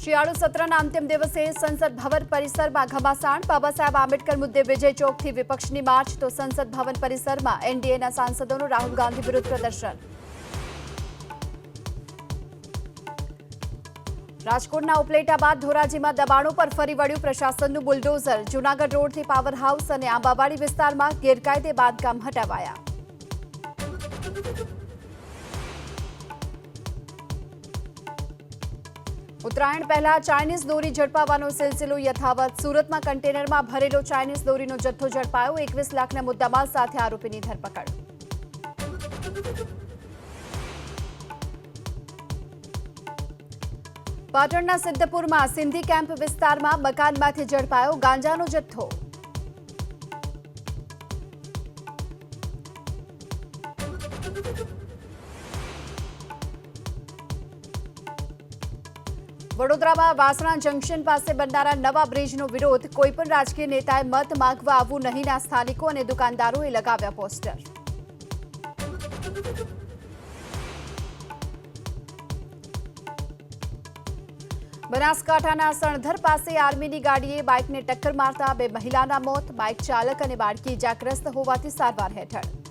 શિયાળુ સત્રના અંતિમ દિવસે સંસદ ભવન પરિસરમાં ઘમાસાણ. બાબા સાહેબ આંબેડકર મુદ્દે વિજય ચોકથી વિપક્ષની માર્ચ તો સંસદ ભવન પરિસરમાં એનડીએના સાંસદોનું રાહુલ ગાંધી વિરુદ્ધ પ્રદર્શન. રાજકોટના ઉપલેટા બાદ ધોરાજીમાં દબાણો પર ફરી વળ્યું પ્રશાસનનું બુલડોઝર. જૂનાગઢ રોડથી પાવર હાઉસ અને આંબાવાડી વિસ્તારમાં ગેરકાયદે બાંધકામ હટાવાયા. ઉત્તરાયણ પહેલા ચાઇનીઝ દોરી ઝડપાવાનો સિલસિલો યથાવત. સુરતમાં કન્ટેનરમાં ભરેલો ચાઇનીઝ દોરીનો જથ્થો ઝડપાયો. 21 લાખના મુદ્દામાલ સાથે આરોપીની ધરપકડ. પાટણના સિદ્ધપુરમાં સિંધી કેમ્પ વિસ્તારમાં મકાનમાંથી ઝડપાયો ગાંજાનો જથ્થો. વડોદરામાં વાસણા જંકશન પાસે બનનારા નવા બ્રિજનો વિરોધ. કોઈપણ રાજકીય નેતાએ મત માંગવા આવવું નહીંના સ્થાનિકો અને દુકાનદારોએ લગાવ્યા પોસ્ટર. બનાસકાંઠાના સણધર પાસે આર્મીની ગાડીએ બાઇકને ટક્કર મારતા 2 મહિલાના મોત. બાઇક ચાલક અને બાળકી ઇજાગ્રસ્ત હોવાથી સારવાર હેઠળ.